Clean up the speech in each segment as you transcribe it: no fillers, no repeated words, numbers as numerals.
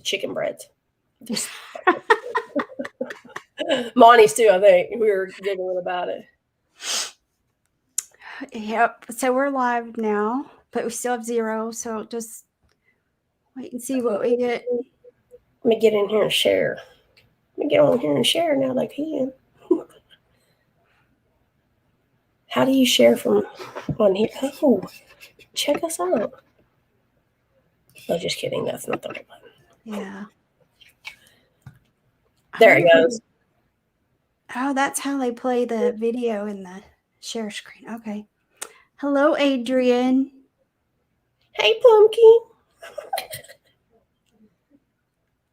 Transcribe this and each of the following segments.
chicken breads. Monty's too, I think. We were giggling about it. Yep. So we're live now, but we still have 0. So just wait and see what we get. Let me get in here and share. Let me get on here and share now that I can. How do you share from on here? Oh, check us out. Oh, just kidding. That's not the right button. Yeah. There it goes. Oh, that's how they play the video in the share screen. Okay. Hello, Adrian. Hey, Pumpkin.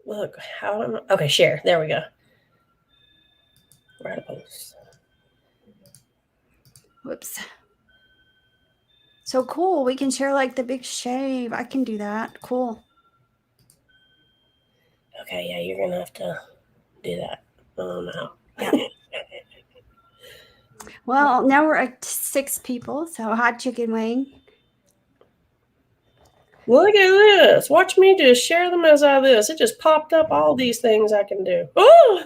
Look, how am I? Okay, share. There we go. Write a post. Whoops. So cool. We can share like the big shave. I can do that. Cool. Okay, yeah, you're going to have to do that. No. Yeah. Well, now we're at 6 people. So hot chicken wing. Look at this. Watch me just share the mess out of this. It just popped up all these things I can do. Oh!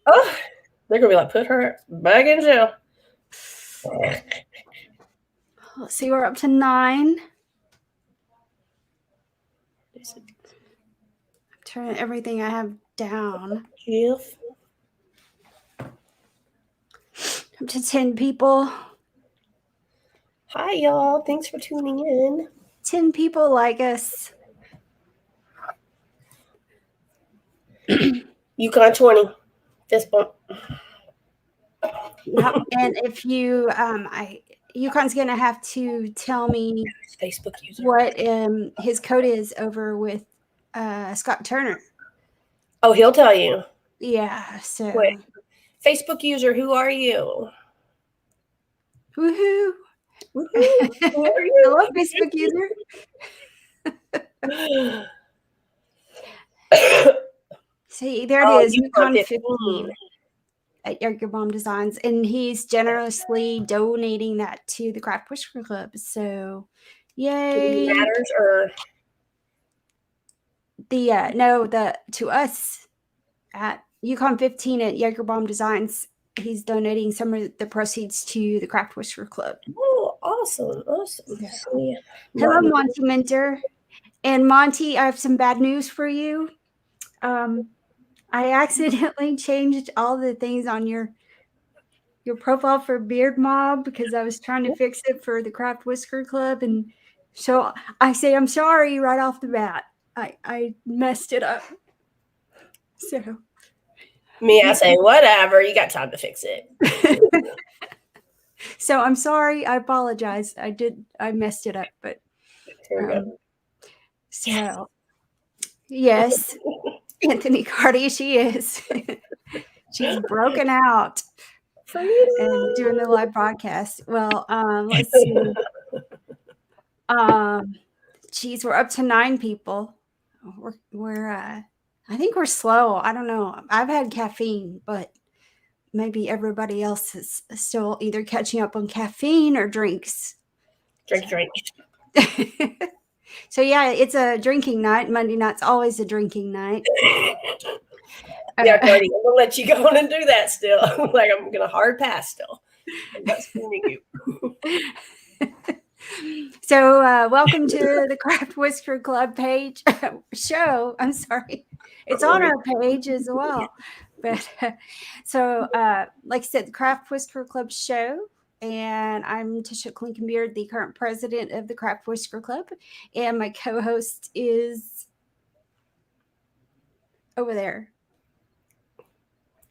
Oh! They're going to be like, put her back in jail. Let's see, we're up to 9. I'm turning everything I have down. Jeff. Up to 10 people. Hi, y'all. Thanks for tuning in. 10 people like us. Yukon 20. Fist bump. Yep. And if you, Yukon's going to have to tell me Facebook user. what his code is over with Scott Turner. Oh, he'll tell you. Yeah. So. Wait. Facebook user, who are you? Woohoo. Who are you? Hello, Facebook user. See, there it is. Yukon 15 at Your Mom Designs, and he's generously donating that to the Craft Whisker Club. So, yay! Matters or to us at Yukon 15 at Jagerbomb Designs. He's donating some of the proceeds to the Craft Whisker Club. Oh, awesome. Yeah. Hello, Monty Minter. And Monty, I have some bad news for you. I accidentally changed all the things on your profile for Beard Mob because I was trying to fix it for the Craft Whisker Club. And so I say, I'm sorry right off the bat. I messed it up. So. Me, I say, whatever. You got time to fix it. So I'm sorry. I apologize. I messed it up. But here we go. So, yes, Anthony Cardi, she is. She's broken out and doing the live broadcast. Well, let's see. Geez, we're up to 9 people. I think we're slow. I don't know. I've had caffeine, but maybe everybody else is still either catching up on caffeine or drinks. Drink. So yeah, it's a drinking night. Monday night's always a drinking night. Yeah, Cardi, I'm gonna let you go on and do that still. Like I'm gonna hard pass still. I'm not screaming you. So welcome to the Craft Whisker Club page show. I'm sorry, it's on our page as well. But so like I said, the Craft Whisker Club show. And I'm Tisha Klinkenbeard, the current president of the Craft Whisker Club. And my co-host is over there.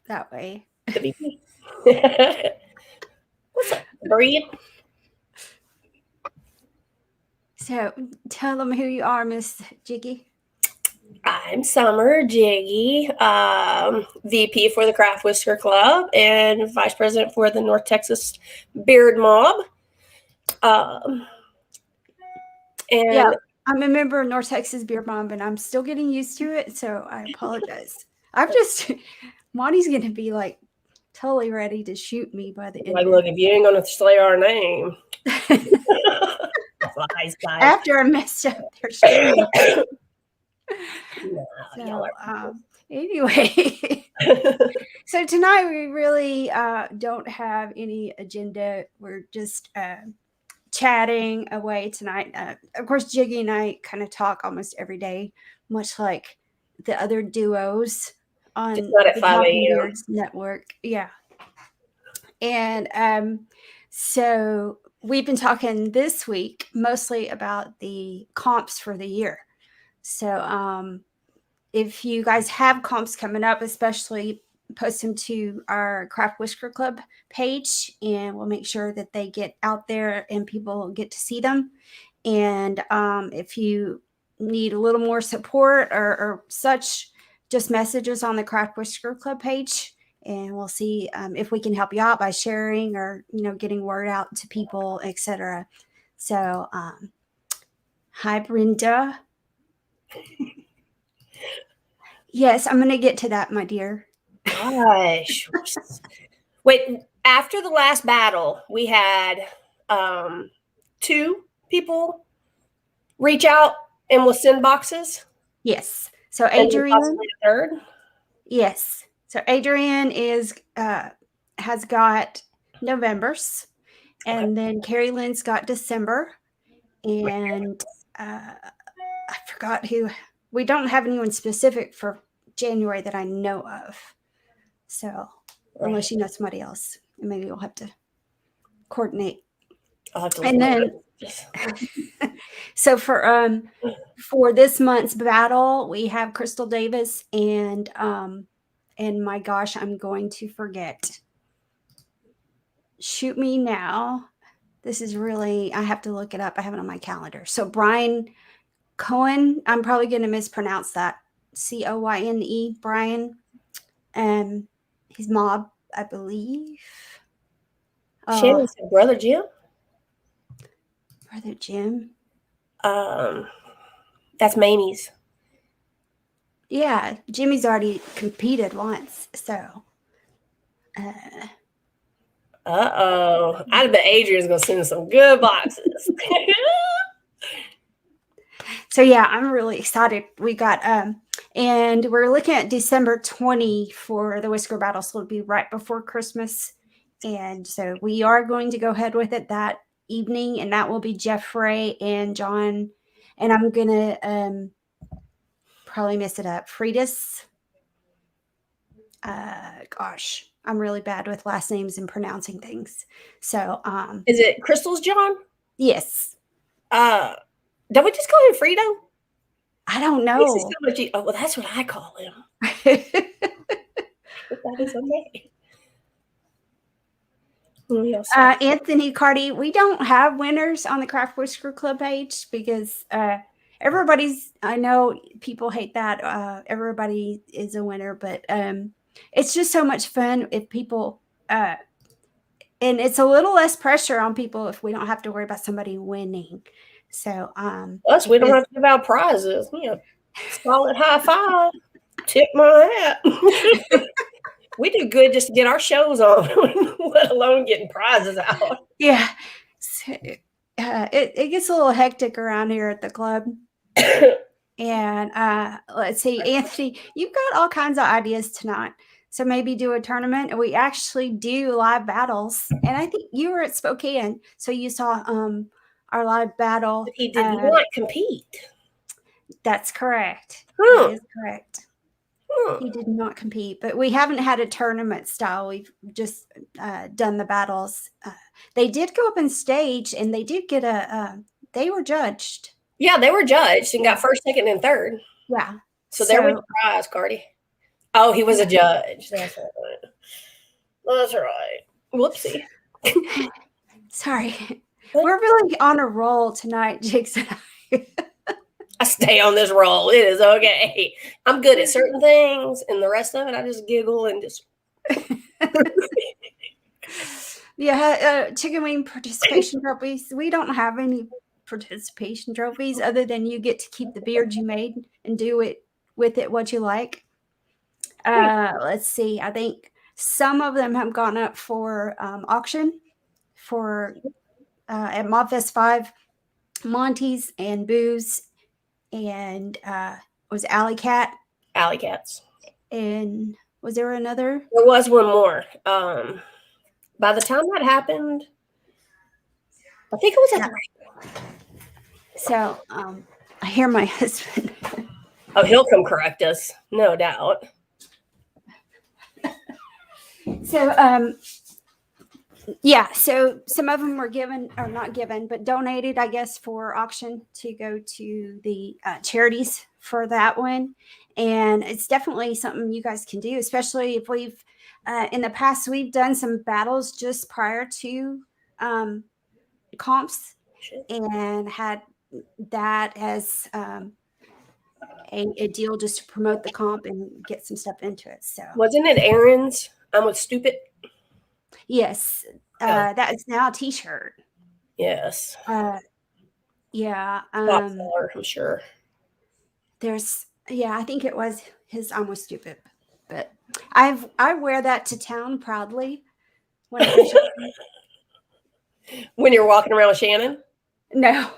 That way. What's up, Breed? So tell them who you are, Miss Jiggy. I'm Sommer Jiggy, VP for the Craft Whisker Club and Vice President for the North Texas Beard Mob. And yeah, I'm a member of North Texas Beard Mob, and I'm still getting used to it, so I apologize. Monty's going to be like totally ready to shoot me by the end. Like, look, if you ain't going to slay our name. After I messed up their stream. No, y'all Anyway, are. so tonight we really don't have any agenda. We're just chatting away tonight. Of course, Jiggy and I kind of talk almost every day, much like the other duos on Just not at the 5 Talking a.m. Beards Network. Yeah. And so we've been talking this week mostly about the comps for the year. So if you guys have comps coming up, especially post them to our Craft Whisker Club page, and we'll make sure that they get out there and people get to see them. And if you need a little more support or such, just message us on the Craft Whisker Club page, and we'll see if we can help you out by sharing or getting word out to people, etc. So, hi, Brenda. Yes, I'm going to get to that, my dear. Gosh. Wait, after the last battle, we had 2 people reach out and will send boxes. Yes. So And then Adrian. possibly a third. Yes. So Adrian has got November's, and then Carrie Lynn's got December, and I forgot who. We don't have anyone specific for January that I know of. So unless you know somebody else, maybe we'll have to coordinate. I'll have to And then so for this month's battle, we have Crystal Davis and my gosh, I'm going to forget. Shoot me now. This is really, I have to look it up. I have it on my calendar. So Brian Cohen, I'm probably going to mispronounce that. Coyne, Brian. His mob, I believe. Shannon's brother Jim. Brother Jim. That's Mamie's. Yeah, Jimmy's already competed once, so. I bet Adrian's gonna send some good boxes. So yeah, I'm really excited. We got and we're looking at December 20 for the Whisker Battle, so it'll be right before Christmas. And so we are going to go ahead with it that evening, and that will be Jeffrey and John. And I'm gonna probably mess it up. Freitas. Gosh, I'm really bad with last names and pronouncing things. So is it Crystal's John? Yes. Don't we just call him Frito? I don't know. Oh, well, that's what I call him. That is okay. Anthony Cardi, we don't have winners on the Craft Whisker Club page because everybody's, I know people hate that. Everybody is a winner, but it's just so much fun if people, and it's a little less pressure on people if we don't have to worry about somebody winning. So, plus we don't have to give out prizes. Solid high five. Tip my hat. We do good just to get our shows on, let alone getting prizes out. Yeah. So, it gets a little hectic around here at the club. And let's see, Anthony, you've got all kinds of ideas tonight. So maybe do a tournament. And we actually do live battles. And I think you were at Spokane. So you saw our live battle. But he did not compete. That's correct. Huh. That is correct. He did not compete, but we haven't had a tournament style. We've just done the battles. They did go up on stage, and they did get they were judged. Yeah, they were judged and got first, second, and third. Yeah. So there was a prize, Cardi. Oh, he was a judge. That's right. That's right. Whoopsie. Sorry. We're really on a roll tonight, Jigs and I. I stay on this roll. It is okay. I'm good at certain things, and the rest of it, I just giggle and just. Yeah, chicken wing participation trophies. We don't have any participation trophies other than you get to keep the beard you made and do it with it what you like. Let's see. I think some of them have gone up for auction for at Mobfest 5, Monty's and Booze. And was Alley Cat, Alley Cats. and was there another? There was one more. By the time that happened, I think it was at the So I hear my husband. Oh, he'll come correct us, no doubt. So yeah, so some of them were given, or not given, but donated, I guess, for auction to go to the charities for that one. And it's definitely something you guys can do, especially if we've in the past we've done some battles just prior to comps and had that as a deal just to promote the comp and get some stuff into it. So Wasn't it Aaron's? I'm with Stupid. yes, that is now a T-shirt. Yes. Yeah. Top seller, I'm sure. I think it was his I'm with Stupid, but I wear that to town proudly when I go shopping. When you're walking around with Shannon? No,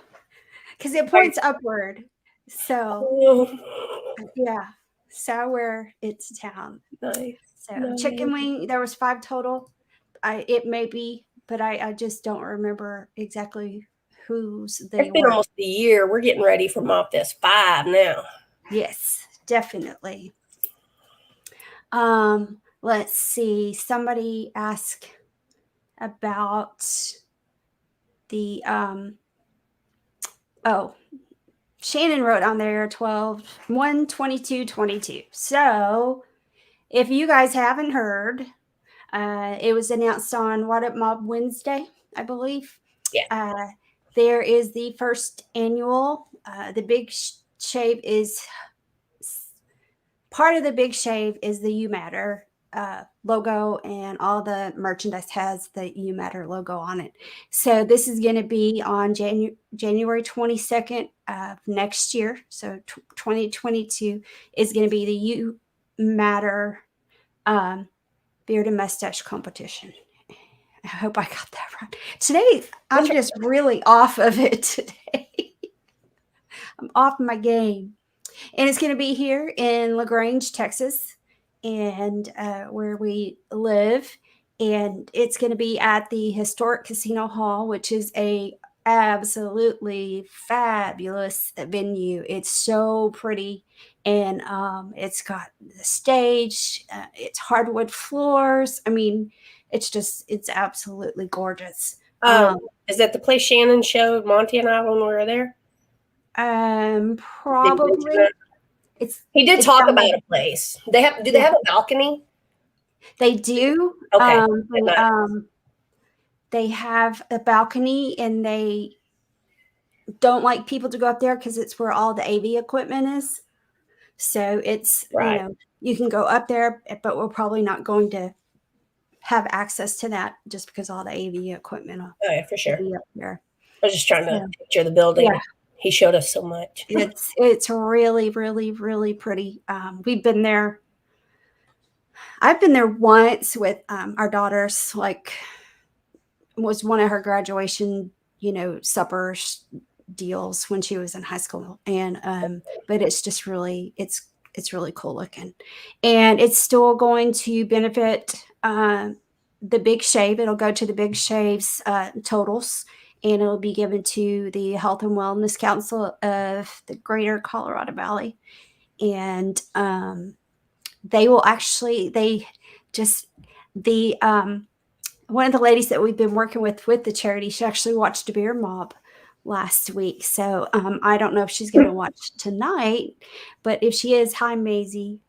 because it points upward. So Oh, yeah, so I wear it to town. nice. So Nice. chicken wing, there was 5 total. It may be, but I just don't remember exactly whose they It's been were. almost a year. We're getting ready for Mop Fest 5 now. Yes, definitely. Let's see. Somebody asked about the Shannon wrote on there 12/1/22/22. So if you guys haven't heard, it was announced on What Up Mob Wednesday, I believe. Yeah. There is the first annual. The Big Shave is part of the Big Shave is the You Matter logo, and all the merchandise has the You Matter logo on it. So this is going to be on January 22nd of next year. So 2022 is going to be the You Matter beard and mustache competition. I hope I got that right. Today, I'm just really off of it today. I'm off my game. And it's going to be here in LaGrange, Texas, and where we live. And it's going to be at the Historic Casino Hall, which is a absolutely fabulous venue. It's so pretty, and it's got the stage. It's hardwood floors. I mean, it's absolutely gorgeous. Is that the place Shannon showed Monty and I when we were there? Probably. He did talk about a place. Do they have a balcony? They do. Okay. They have a balcony, and they don't like people to go up there because it's where all the AV equipment is. So it's right. You can go up there, but we're probably not going to have access to that just because all the AV equipment will for sure. Be up there. I was just trying to picture the building. Yeah. He showed us so much. It's really, really, really pretty. We've been there. I've been there once with our daughters. Like, was one of her graduation, supper deals when she was in high school, and but it's just really it's really cool looking, and it's still going to benefit the Big Shave. It'll go to the Big Shave's totals, and it'll be given to the Health and Wellness Council of the Greater Colorado Valley, and they will actually one of the ladies that we've been working with the charity, she actually watched a beer mob last week. So I don't know if she's going to watch tonight, but if she is, hi, Maisie.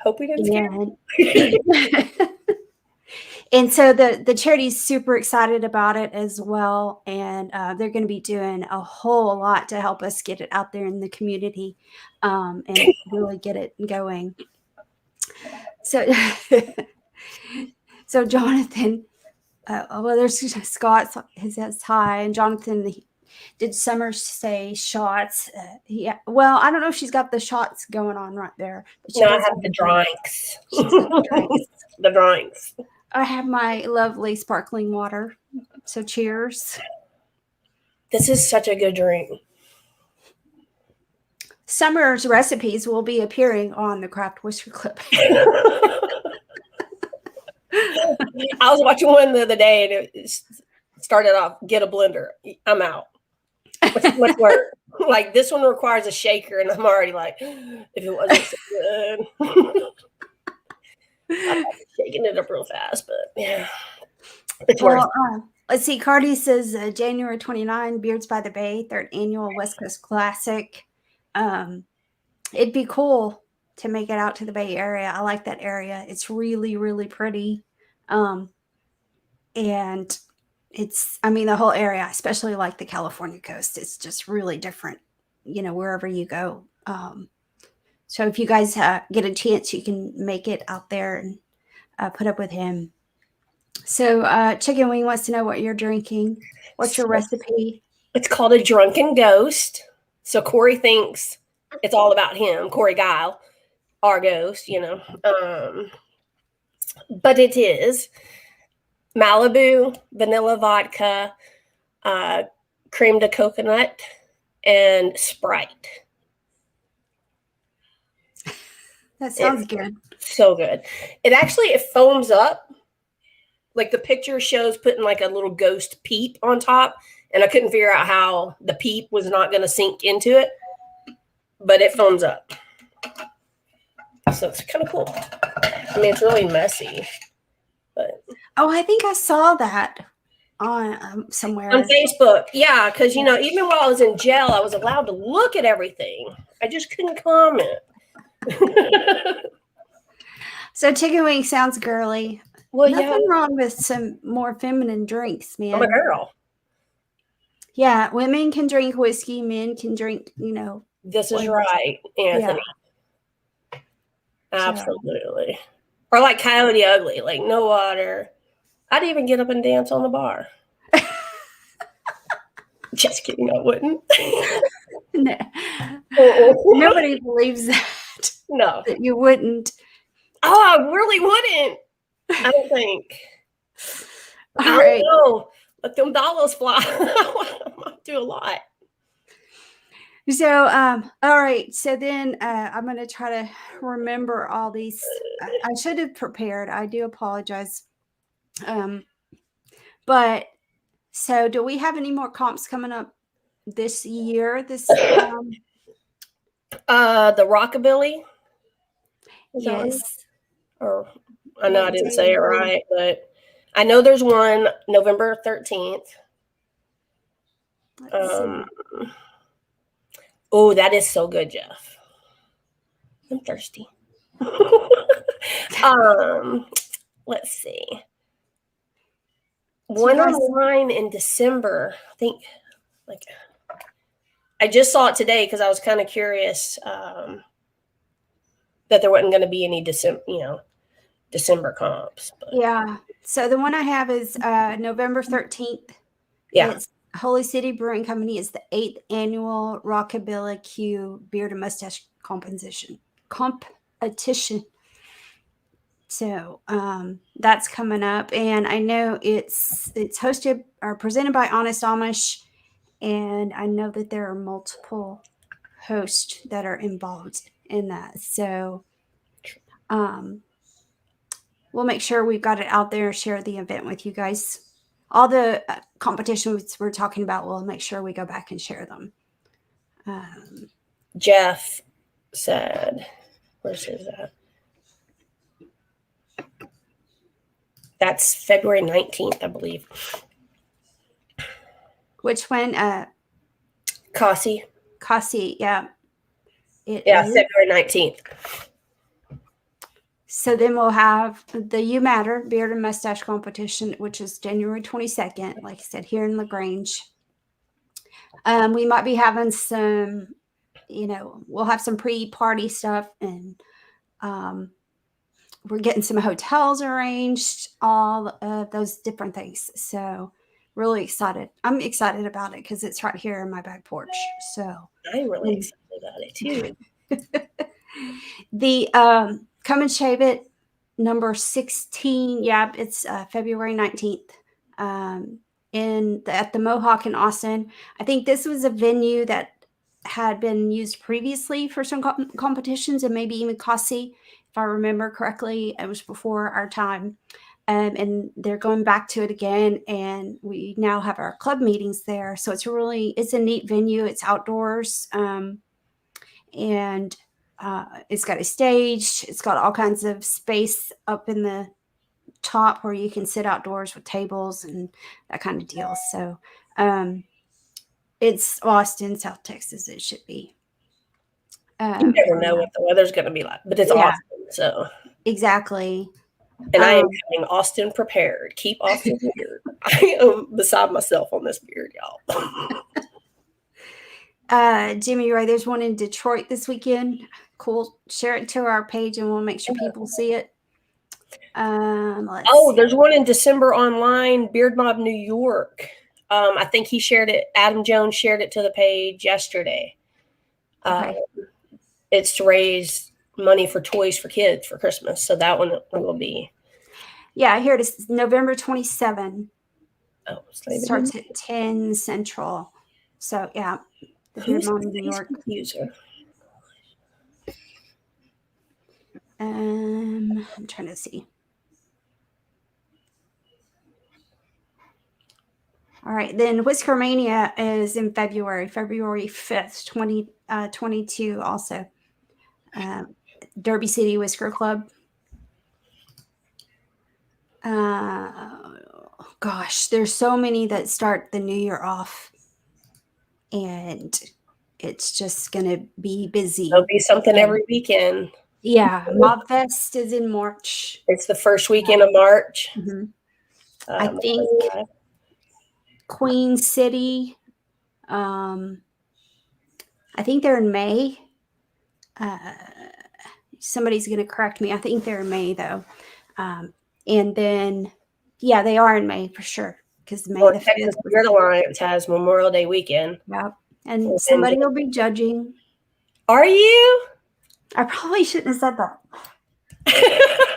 Hope we didn't scare And so the charity is super excited about it as well. And they're going to be doing a whole lot to help us get it out there in the community and really get it going. So Jonathan, there's Scott. He says hi, and Jonathan. Did Sommer say shots? Yeah. Well, I don't know if she's got the shots going on right there. No, I have the drinks. The drinks. I have my lovely sparkling water. So cheers. This is such a good drink. Sommer's recipes will be appearing on the Craft Whisker Club. I was watching one the other day, and it started off, get a blender. I'm out. It's too much work. Like, this one requires a shaker, and I'm already like, if it wasn't so good. I'm shaking it up real fast, but yeah. It's worth it. Let's see. Cardi says January 29, Beards by the Bay, 3rd annual West Coast Classic. It'd be cool to make it out to the Bay Area. I like that area. It's really, really pretty. And the whole area, especially like the California coast, it's just really different, wherever you go. So if you guys get a chance, you can make it out there and put up with him. So Chicken Wing wants to know what you're drinking. What's your recipe? It's called a Drunken Ghost. So Corey thinks it's all about him, Corey Guile, our ghost, but it is Malibu, vanilla vodka, cream de coconut, and Sprite. That sounds good. So good. It foams up. Like, the picture shows putting like a little ghost peep on top, and I couldn't figure out how the peep was not going to sink into it, but it foams up. So it's kind of cool. I mean, it's really messy, but I think I saw that on somewhere on Facebook. Yeah, because even while I was in jail, I was allowed to look at everything. I just couldn't comment. So Chicken Wing sounds girly. Well, nothing wrong with some more feminine drinks, man. I'm a girl. Yeah, women can drink whiskey, men can drink, This is right, Anthony. Yeah. Absolutely. Or like Coyote Ugly, like no water. I'd even get up and dance on the bar. Just kidding, I wouldn't. No. Nobody believes that. No. That you wouldn't. Oh, I really wouldn't. I don't think. I don't know. Let them dollars fly. I might do a lot. So, all right. So then I'm going to try to remember all these. I should have prepared. I do apologize. But so do we have any more comps coming up this year? The Rockabilly? Yes. Or I know I didn't say it right, but I know there's one November 13th. Oh, that is so good, Jeff. I'm thirsty. Let's see. One online in December. I think, I just saw it today because I was kind of curious that there wasn't going to be any December comps. But. Yeah. So the one I have is November 13th. Yeah. It's Holy City Brewing Company. Is the 8th annual Rockabilly Q Beard and Mustache competition. So that's coming up, and I know it's hosted or presented by Honest Amish, and I know that there are multiple hosts that are involved in that. So we'll make sure we've got it out there, share the event with you guys. All the competitions we're talking about, we'll make sure we go back and share them. Jeff said, where's his at? That's February 19th, I believe. Which one? Cassie, yeah. It is February 19th. So then we'll have the You Matter Beard and Mustache competition, which is January 22nd, like I said, here in LaGrange. We might be having some, we'll have some pre-party stuff, and we're getting some hotels arranged, all of those different things. So really excited. I'm excited about it because it's right here in my back porch. So I'm really excited about it too. The Come and Shave It number 16. Yeah, it's February 19th at the Mohawk in Austin. I think this was a venue that had been used previously for some competitions, and maybe even Kasi, if I remember correctly. It was before our time. And they're going back to it again, and we now have our club meetings there. So it's a neat venue. It's outdoors, and it's got a stage. It's got all kinds of space up in the top where you can sit outdoors with tables and that kind of deal. So it's Austin, South Texas. It should be. You never know what the weather's going to be like, but it's Austin, so exactly. And I am having Austin prepared. Keep Austin weird. I am beside myself on this beard, y'all. Jimmy Ray, there's one in Detroit this weekend. Cool. Share it to our page, and we'll make sure people see it. There's one in December online, Beard Mob New York. I think he shared it. Adam Jones shared it to the page yesterday. Okay. It's to raise money for toys for kids for Christmas. So that one will be. Yeah, here it is, November 27. Oh, starts at 10 Central. So yeah, the Beard Mob New York user. I'm trying to see. All right, then Whisker Mania is in February 5th, 2022 also. Derby City Whisker Club. Gosh, there's so many that start the new year off, and it's just going to be busy. There'll be something every weekend. Yeah, Mob Fest is in March. It's the first weekend of March. Mm-hmm. I think Queen City. I think they're in May. Somebody's going to correct me. I think they're in May, though. And then, yeah, they are in May for sure. Because May the 5th. Texas Beard Alliance has Memorial Day weekend. Yep. And somebody will be judging. Are you? I probably shouldn't have said that.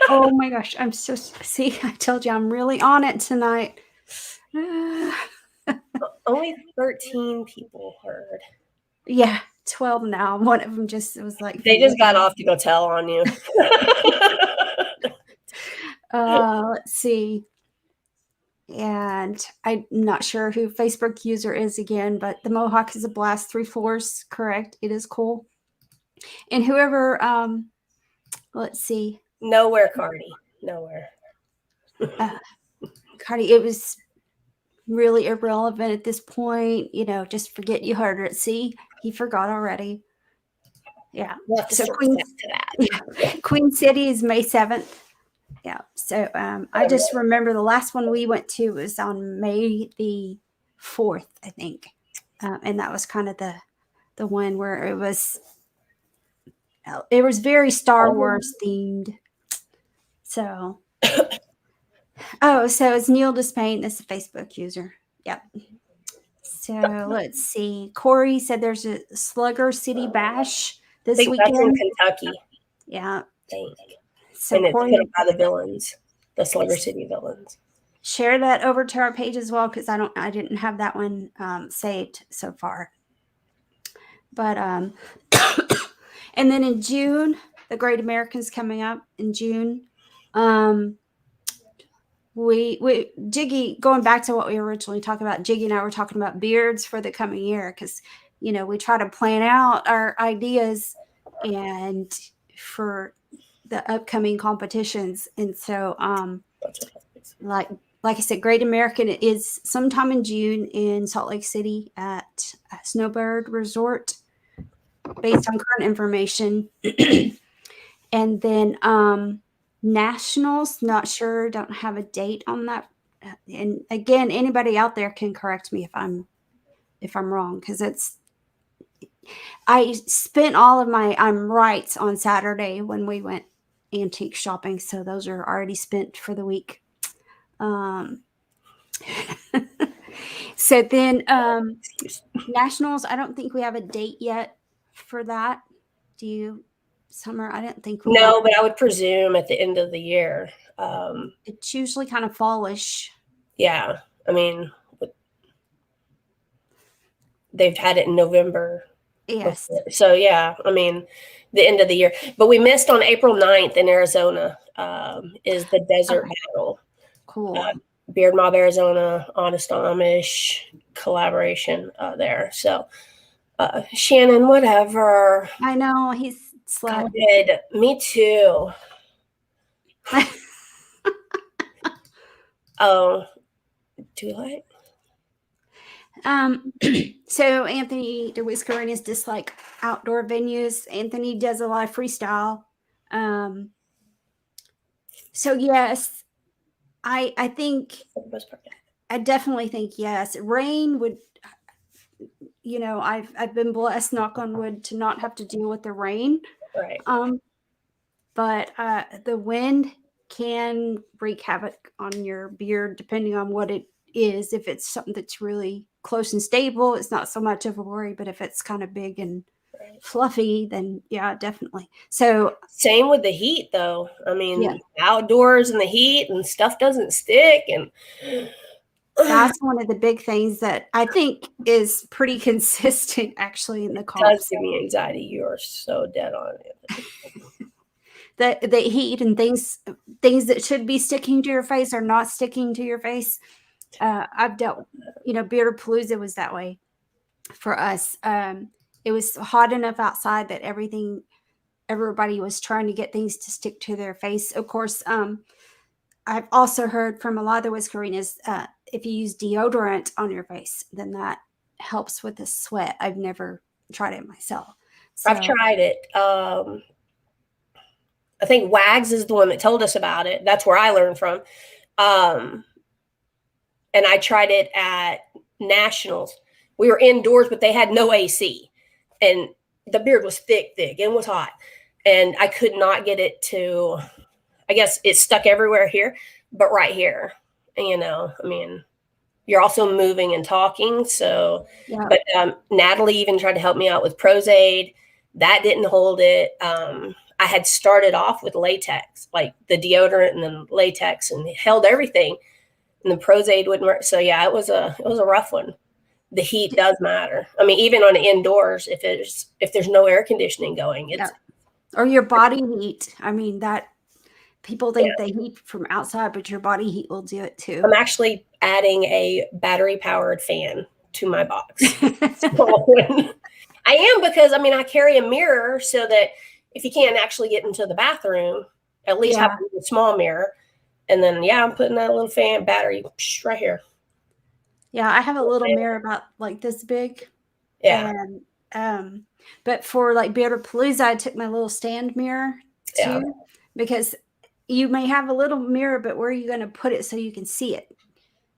Oh my gosh. I'm so, see, I told you I'm really on it tonight. Only 13 people heard. Yeah, 12 now. One of them just was like. They just got off to go tell on you. Let's see. And I'm not sure who Facebook user is again, but the Mohawk is a blast. 3 floors, correct. It is cool. And whoever, let's see. Nowhere, Cardi. Nowhere. Cardi, it was really irrelevant at this point. Just forget you heard it. See, he forgot already. Yeah. We'll so Queen City is May 7th. Yeah. So I just remember the last one we went to was on May the 4th, I think. And that was kind of the one where it was very Star Wars themed. So, so it's Neil Despain. That's a Facebook user. Yep. So let's see. Corey said there's a Slugger City Bash this weekend. That's in Kentucky. Yeah. So and it's put by the villains, the Slugger City villains. Share that over to our page as well, because I didn't have that one saved so far. But and then in June, the Great American's coming up in June. We Jiggy, going back to what we originally talked about, Jiggy and I were talking about beards for the coming year, because we try to plan out our ideas and for the upcoming competitions. And so like I said, Great American is sometime in June in Salt Lake City at Snowbird Resort, based on current information. And then Nationals, not sure, don't have a date on that. And again, anybody out there can correct me if I'm wrong, because I spent all of my rights on Saturday when we went antique shopping, so those are already spent for the week. So then Nationals, I don't think we have a date yet for that. Do you, Summer? I didn't think we No, but I would presume at the end of the year. It's usually kind of fallish. Yeah. I mean, they've had it in November Yes. So yeah, I mean, the end of the year. But we missed on April 9th in Arizona, is the desert Okay. battle. Cool. Beard Mob Arizona, Honest Amish collaboration there. So Shannon, whatever. I know he's slept. Good. Me too. Oh, too late. So Anthony the Whisker and his dislike outdoor venues. Anthony does a lot of freestyle. So yes, I think I definitely think yes. Rain would, you know, I've been blessed, knock on wood, to not have to deal with the rain. Right. But the wind can wreak havoc on your beard depending on what it is. If it's something that's really close and stable, it's not so much of a worry. But if it's kind of big and fluffy, then yeah, definitely. So same with the heat, though. I mean, yeah, outdoors in the heat and stuff doesn't stick, and that's one of the big things that I think is pretty consistent actually in the does comps. give me anxiety. You are so dead on it. The heat and things that should be sticking to your face are not sticking to your face. I've dealt, you know, Beardapalooza was that way for us. It was hot enough outside that everybody was trying to get things to stick to their face. Of course, I've also heard from a lot of the Whiskerinas, if you use deodorant on your face, then that helps with the sweat. I've never tried it myself. So, I've tried it. I think Wags is the one that told us about it. That's where I learned from. And I tried it at Nationals. We were indoors, but they had no AC. And the beard was thick, and it was hot. And I could not get it to, I guess it stuck everywhere here, but right here. You know, I mean, you're also moving and talking. So, yeah. but Natalie even tried to help me out with Prozaid. That didn't hold it. I had started off with latex, like the deodorant and then latex, and it held everything. And the Prozaid wouldn't work. So yeah, it was a rough one. The heat does matter. I mean, even on indoors, if there's no air conditioning going, it's or your body heat. I mean, that people think they heat from outside, but your body heat will do it too. I'm actually adding a battery powered fan to my box. I am, because I mean, I carry a mirror so that if you can't actually get into the bathroom, at least have a small mirror. And then, yeah, I'm putting that little fan battery right here. Yeah, I have a little mirror about like this big. Yeah. And but for like Beardapalooza, I took my little stand mirror too, because you may have a little mirror, but where are you going to put it so you can see it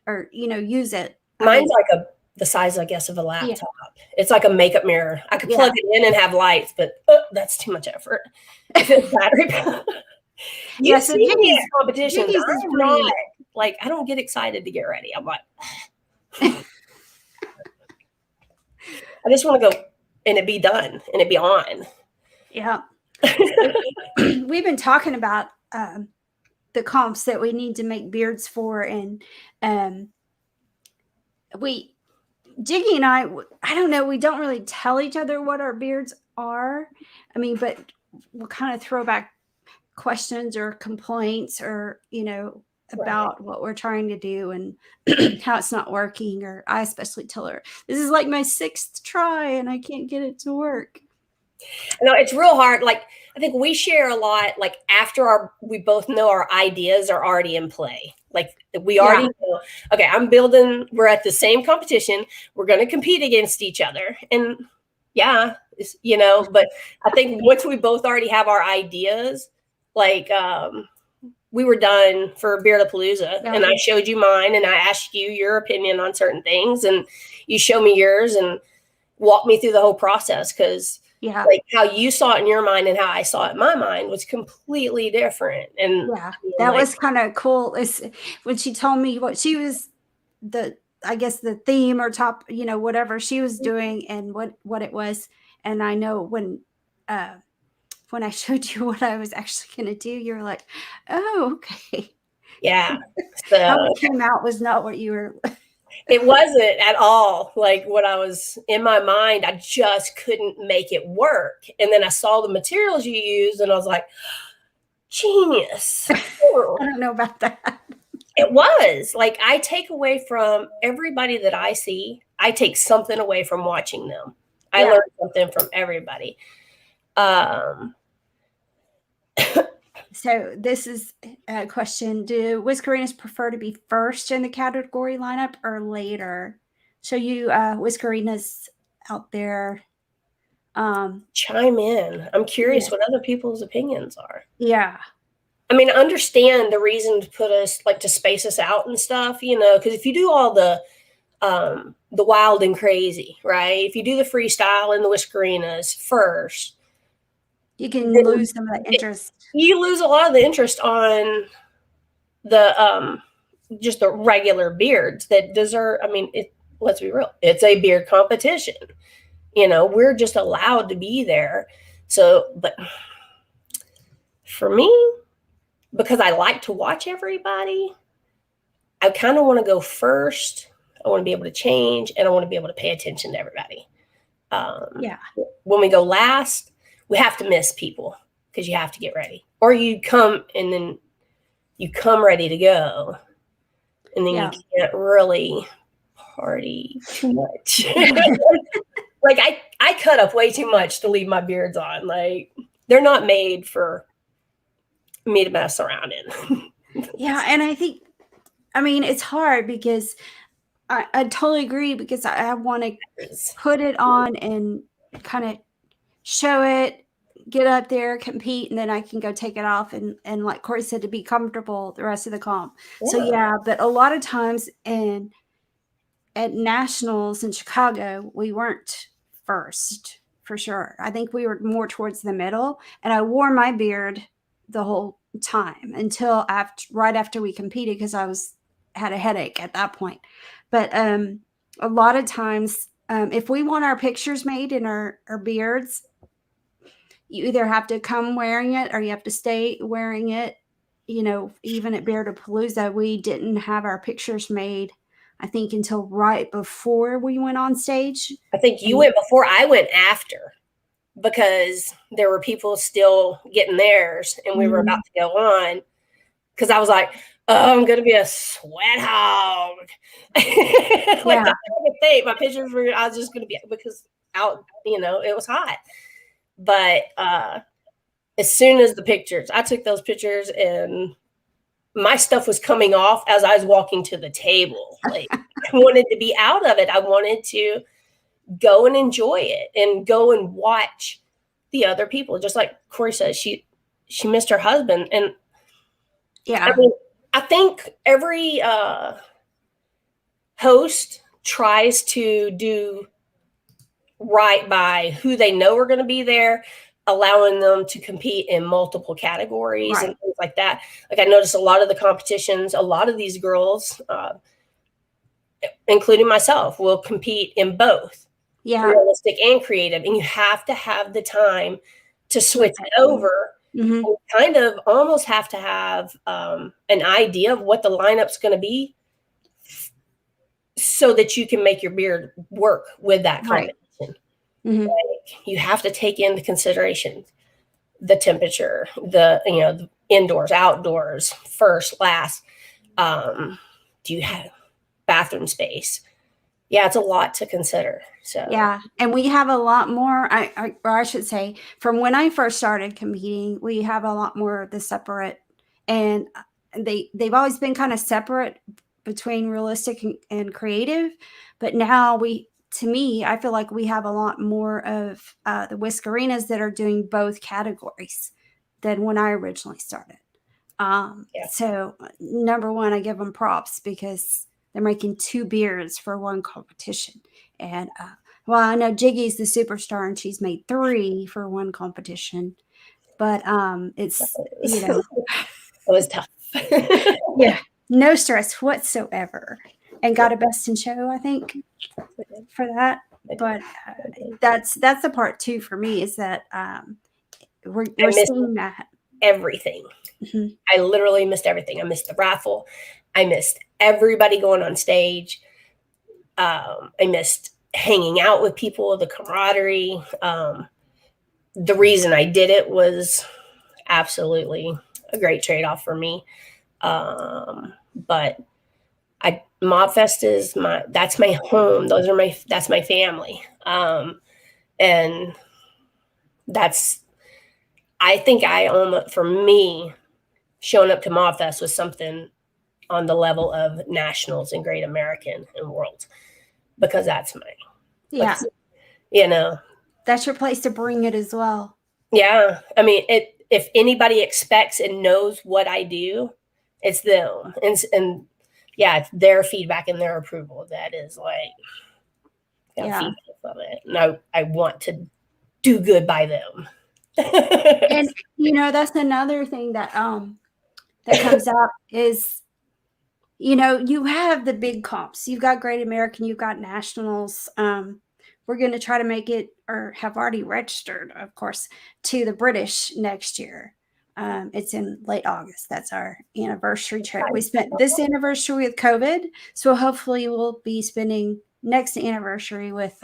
or, you know, use it? Mine's like the size, I guess, of a laptop. Yeah. It's like a makeup mirror. I could plug it in and have lights, but that's too much effort. If it's battery powered. You see me at competitions. I'm not, like, I don't get excited to get ready. I'm like, I just want to go and it be done and it be on. Yeah. We've been talking about the comps that we need to make beards for, and Jiggy and I don't know, we don't really tell each other what our beards are. I mean, but we'll kind of throw back questions or complaints or, you know, about what we're trying to do and how it's not working. Or I especially tell her, this is like my 6th try and I can't get it to work. No, it's real hard. Like, I think we share a lot, like after we both know our ideas are already in play. Like we already know, okay, we're at the same competition. We're going to compete against each other. And yeah, you know, but I think once we both already have our ideas, like, we were done for Beardapalooza, and I showed you mine and I asked you your opinion on certain things and you show me yours and walk me through the whole process. Cause like how you saw it in your mind and how I saw it in my mind was completely different. And that was kind of cool. Is when she told me what she was, I guess the theme or top, you know, whatever she was doing and what it was. And I know when I showed you what I was actually going to do, you were like, oh, okay. Yeah. So how it came out was not what you were. It wasn't at all like what I was in my mind. I just couldn't make it work. And then I saw the materials you used and I was like, genius. I don't know about that. It was like I take away from everybody that I see. I take something away from watching them. I learned something from everybody. So this is a question. Do Whiskerinas prefer to be first in the category lineup or later? So you Whiskerinas out there. Chime in. I'm curious what other people's opinions are. Yeah. I mean, I understand the reason to put us like to space us out and stuff, because if you do all the wild and crazy, right? If you do the freestyle and the Whiskerinas first, you can lose some of the interest. You lose a lot of the interest on the just the regular beards that deserve. I mean, let's be real. It's a beard competition. We're just allowed to be there. So, but for me, because I like to watch everybody, I kind of want to go first. I want to be able to change, and I want to be able to pay attention to everybody. When we go last, we have to miss people because you have to get ready. Or you come and then you come ready to go, and then you can't really party too much. Like I cut up way too much to leave my beards on. Like they're not made for me to mess around in. And I think, it's hard because I totally agree because I want to put it on and kind of show it, get up there, compete, and then I can go take it off and like Corey said, to be comfortable the rest of the comp. Yeah. So but a lot of times at nationals in Chicago, we weren't first for sure. I think we were more towards the middle, and I wore my beard the whole time until right after we competed because I had a headache at that point. But a lot of times, if we want our pictures made in our beards, you either have to come wearing it or you have to stay wearing it. Even at Beardapalooza, we didn't have our pictures made, I think, until right before we went on stage. I think you went before, I went after, because there were people still getting theirs and we were about to go on. Because I was like, oh, I'm going to be a sweat hog. Like that's what I think. My pictures were, I was just going to be, because out, it was hot. But as soon as the pictures, I took those pictures and my stuff was coming off as I was walking to the table. Like I wanted to be out of it. I wanted to go and enjoy it and go and watch the other people. Just like Corey says, she missed her husband. And I think every host tries to do right by who they know are going to be there, allowing them to compete in multiple categories and things like that. Like I noticed a lot of the competitions, a lot of these girls, including myself, will compete in both realistic and creative. And you have to have the time to switch it over. You kind of almost have to have an idea of what the lineup's going to be so that you can make your beard work with that competition. Like you have to take into consideration the temperature, the indoors, outdoors, first, last. Do you have bathroom space? Yeah, it's a lot to consider. So and we have a lot more. I should say, from when I first started competing, we have a lot more of the separate, and they've always been kind of separate between realistic and creative. But now to me, I feel like we have a lot more of the Whiskerinas that are doing both categories than when I originally started. So number one, I give them props because they're making 2 beards for one competition. And I know Jiggy's the superstar and she's made 3 for one competition, but it's, it was tough. No stress whatsoever. And got a best in show, I think, for that. But that's the part too for me, is that we're seeing that everything. I literally missed everything. I missed the raffle. I missed everybody going on stage. I missed hanging out with people, the camaraderie. The reason I did it was absolutely a great trade-off for me. But Mobfest is that's my home. That's my family. And I think for me, showing up to Mobfest was something on the level of nationals and Great American and Worlds, because that's Yeah. That's your place to bring it as well. Yeah. I mean, if anybody expects and knows what I do, it's them. And yeah, it's their feedback and their approval that is like, feedback from it. And I want to do good by them. And that's another thing that comes out is, you have the big comps. You've got Great American, you've got nationals. We're going to try to make it, or have already registered, of course, to the British next year. It's in late August. That's our anniversary trip. We spent this anniversary with COVID, so hopefully we'll be spending next anniversary with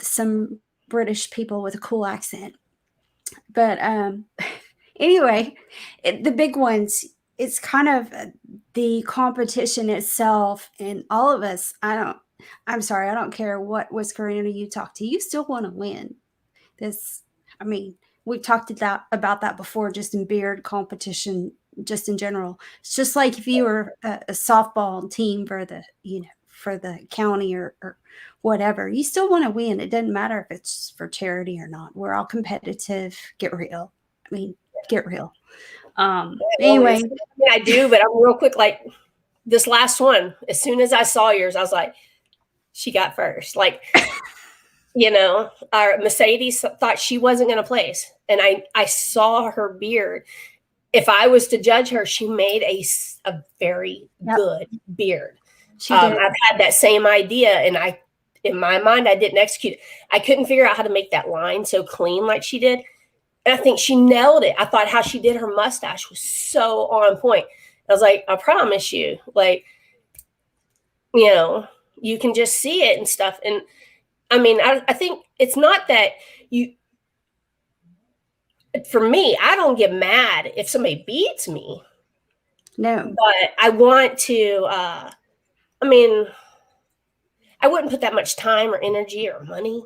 some British people with a cool accent. But anyway, the big ones, it's kind of the competition itself, and all of us. I'm sorry, I don't care what Whisker you talk to. You still want to win. We've talked about that before, just in beard competition, just in general. It's just like if you were a softball team for the county or whatever, you still want to win. It doesn't matter if it's for charity or not. We're all competitive. Get real. Get real. Anyway, I do, but I'm real quick. Like this last one, as soon as I saw yours, I was like, she got first. Like, our Mercedes thought she wasn't going to place. And I saw her beard. If I was to judge her, she made a very good beard. I've had that same idea, and in my mind, I didn't execute it. I couldn't figure out how to make that line so clean like she did. And I think she nailed it. I thought how she did her mustache was so on point. I was like, I promise you, like, you can just see it and stuff. And I mean, I think it's not that for me, I don't get mad if somebody beats me. No. But I want to, I wouldn't put that much time or energy or money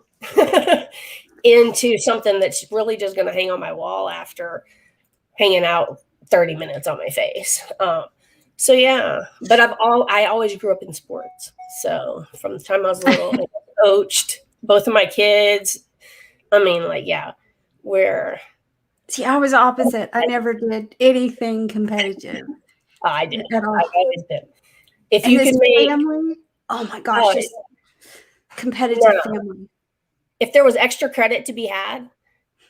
into something that's really just going to hang on my wall after hanging out 30 minutes on my face. So yeah, but I always grew up in sports. So from the time I was little, I coached both of my kids. See, I was opposite. I never did anything competitive. I did. At all. I always did. If you can make family, oh my gosh, just competitive family. If there was extra credit to be had,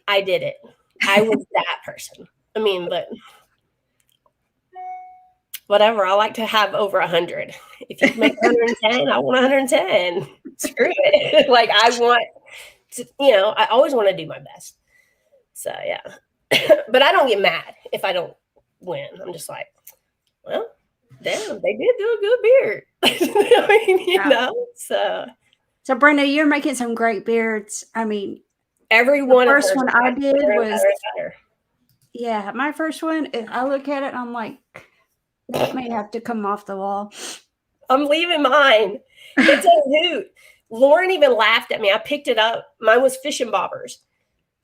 I did it. I was that person. But whatever. I like to have over 100. If you can make 110, I want 110. Screw it. Like I want to, I always want to do my best. So yeah. But I don't get mad if I don't win. I'm just like, well, damn, they did do a good beard. So Brenda, you're making some great beards. Every one the of first one I did was better. Yeah, my first one, I look at it and I'm like, that may have to come off the wall. I'm leaving mine. It's a hoot. Lauren even laughed at me. I picked it up. Mine was fish and bobbers.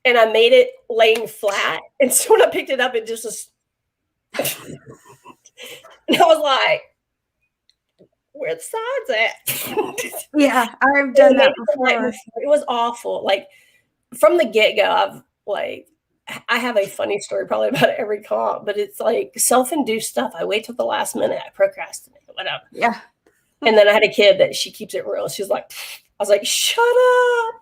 And I made it laying flat. And so when I picked it up, it just was. And I was like, where the sides at? Yeah, I've done that before. It was awful. Like from the get-go, I have a funny story probably about every comp, but it's like self-induced stuff. I wait till the last minute. I procrastinate, whatever. Yeah. And then I had a kid that she keeps it real. She's like, I was like, shut up.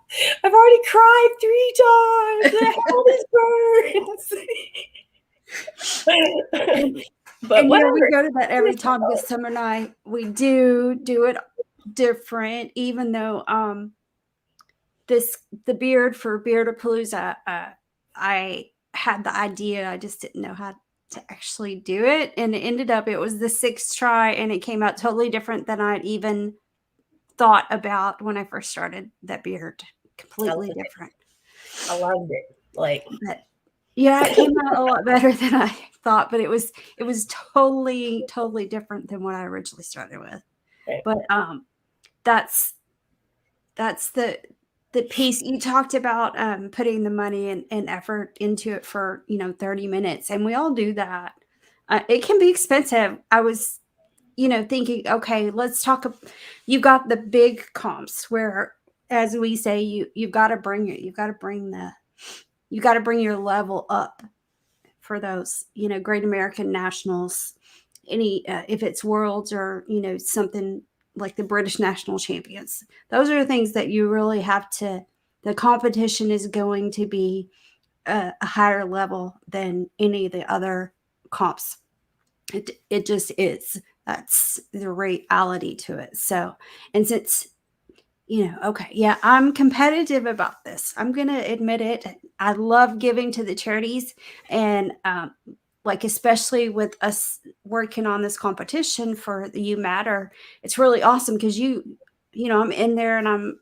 I've already cried 3 times. All these burns. But whatever. We go to that every time because Summer and I, we do it different, even though the beard for Beardapalooza, I had the idea. I just didn't know how to actually do it. And it was the 6th try, and it came out totally different than I'd even thought about when I first started that beard. Completely different. I loved it. Like, but yeah, it came out a lot better than I thought, but it was totally different than what I originally started with. right. But that's the piece you talked about, putting the money and effort into it for 30 minutes, and we all do that. It can be expensive. I was thinking, okay, let's talk. You've got the big comps where, as we say, you've got to bring it. You've got to bring your level up for those, Great American Nationals, any if it's Worlds or something like the British National Champions. Those are the things that you really have to. The competition is going to be a higher level than any of the other comps. It just is. That's the reality to it. So, and since okay, yeah, I'm competitive about this. I'm gonna admit it. I love giving to the charities, and like especially with us working on this competition for the You Matter, it's really awesome because I'm in there and I'm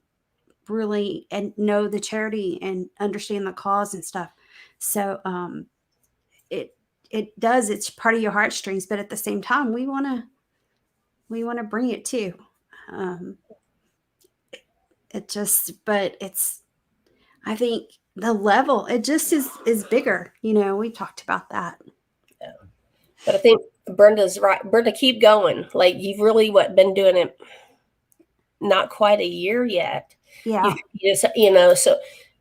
really and know the charity and understand the cause and stuff. So it does. It's part of your heartstrings, but at the same time, we want to bring it too. But I think the level, it just is bigger. We talked about that. Yeah. But I think Brenda's right. Brenda, keep going. Like, you've really been doing it not quite a year yet. Yeah. So,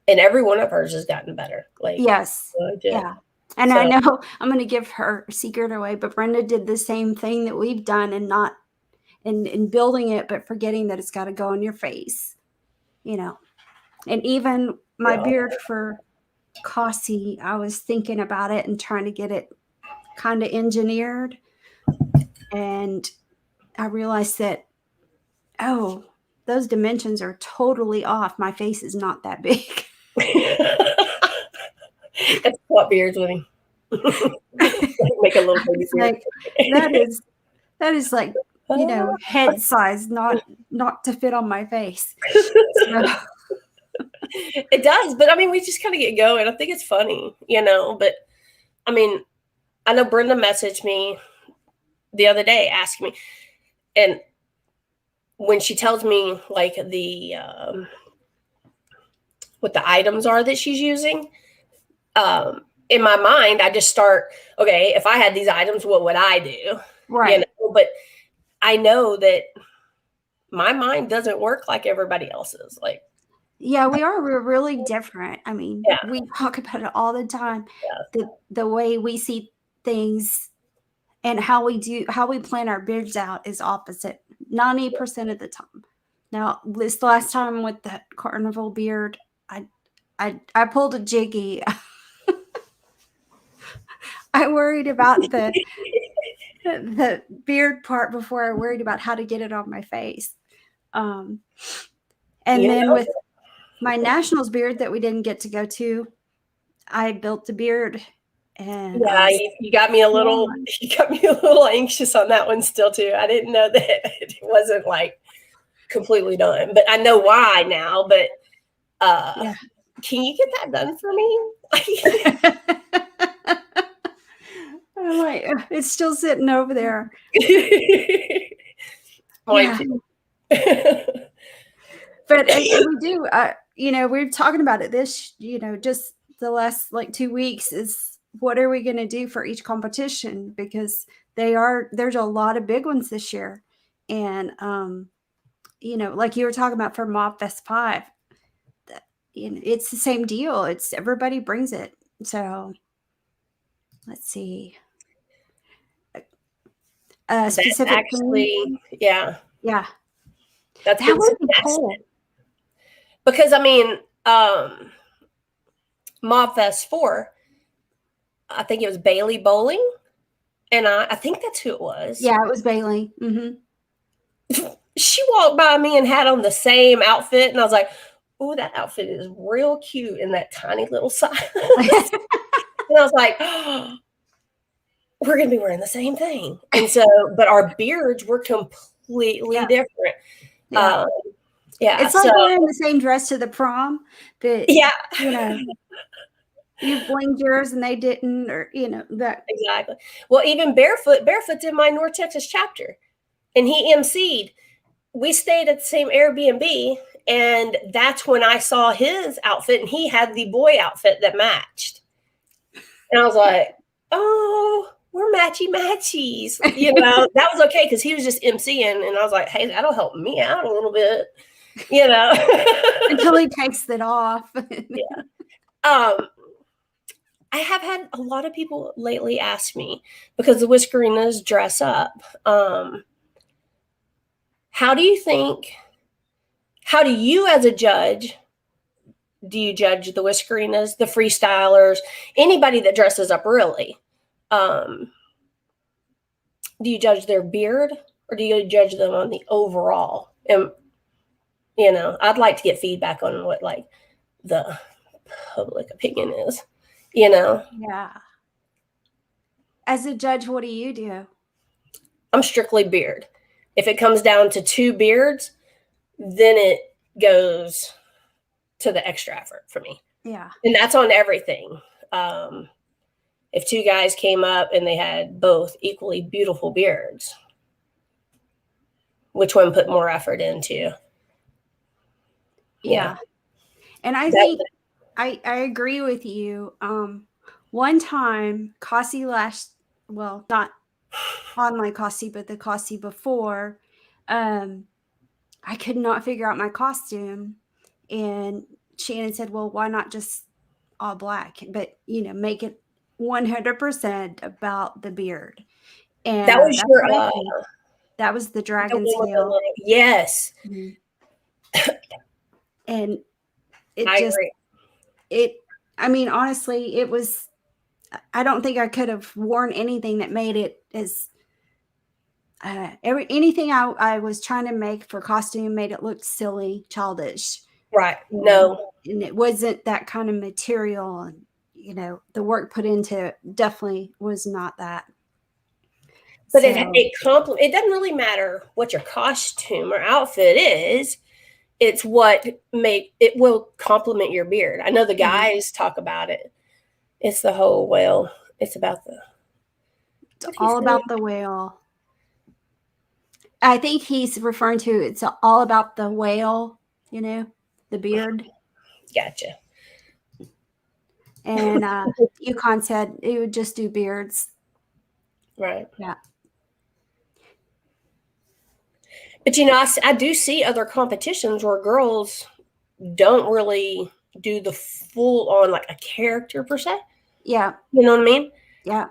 and every one of hers has gotten better. Like, yes. Yeah. And I know I'm going to give her secret away, but Brenda did the same thing that we've done, and not in building it, but forgetting that it's got to go on your face, and even my beard for Cossie, I was thinking about it and trying to get it kind of engineered. And I realized that, those dimensions are totally off. My face is not that big. That's what beards with him. Make a little baby beard. That is like, head size, not to fit on my face. So. It does, but I mean, we just kind of get going. I think it's funny, but I mean, I know Brenda messaged me the other day asking me, and when she tells me like what the items are that she's using, in my mind, I just start, okay, if I had these items, what would I do? Right. But I know that my mind doesn't work like everybody else's. Like, yeah, we're really different. I mean, we talk about it all the time. Yeah. The way we see things and how we plan our beards out is opposite 90% of the time. Now, this last time with the carnival beard, I pulled a jiggy. I worried about the beard part before I worried about how to get it on my face. And then with my nationals beard that we didn't get to go to, I built the beard. And you got me a little anxious on that one still too. I didn't know that it wasn't like completely done, but I know why now. But can you get that done for me? I'm like, it's still sitting over there. Yeah. But we do, we're talking about it this, just the last like 2 weeks is what are we going to do for each competition? Because there's a lot of big ones this year. And, like you were talking about for Mob Fest 5, it's the same deal. It's everybody brings it. So let's see. Specific actually, yeah. That would be cool. Because I mean, Mob Fest 4, I think it was Bailey Bowling, and I think that's who it was. Yeah, it was Bailey. Mm-hmm. She walked by me and had on the same outfit, and I was like, "Oh, that outfit is real cute in that tiny little size." And I was like, "Oh, we're gonna be wearing the same thing." And so, but our beards were completely different. Yeah. Yeah. It's like wearing the same dress to the prom that, yeah. you know, you blinged yours and they didn't, or, you know, that. Exactly. Well, even Barefoot's in my North Texas chapter, and he emceed. We stayed at the same Airbnb, and that's when I saw his outfit, and he had the boy outfit that matched. And I was like, oh, we're matchy matchies. You know, that was okay because he was just emceeing, and I was like, hey, that'll help me out a little bit, you know. Until he takes it off. Yeah. I have had a lot of people lately ask me, because the Whiskerinas dress up. How do you as a judge, do you judge the Whiskerinas, the freestylers, anybody that dresses up really? Do you judge their beard, or do you judge them on the overall? And, you know, I'd like to get feedback on what like the public opinion is, you know? Yeah. As a judge, what do you do? I'm strictly beard. If it comes down to 2 beards, then it goes to the extra effort for me. Yeah. And that's on everything. If 2 guys came up and they had both equally beautiful beards, which one put more effort into? Yeah. And I think I agree with you. One time, Kasi well, not online Kasi, but the Kasi before, I could not figure out my costume. And Shannon said, well, why not just all black? But, you know, make it 100% about the beard. And that was that's your what I think. That was the dragon's tail. Yes. Mm-hmm. And it I just, agree. I mean, honestly, it was, I don't think I could have worn anything that made it as, anything I was trying to make for costume made it look silly, childish. Right. No. And it wasn't that kind of material. And, you know, the work put into it definitely was not that. But it doesn't really matter what your costume or outfit is. It's what it will complement your beard. I know the guys talk about it. It's the whole whale. It's about it's all about the whale. I think he's referring to it's all about the whale, you know, the beard. Gotcha. And Yukon said he would just do beards. Right. Yeah. But, you know, I do see other competitions where girls don't really do the full on like a character per se. Yeah. You know what I mean? Yeah.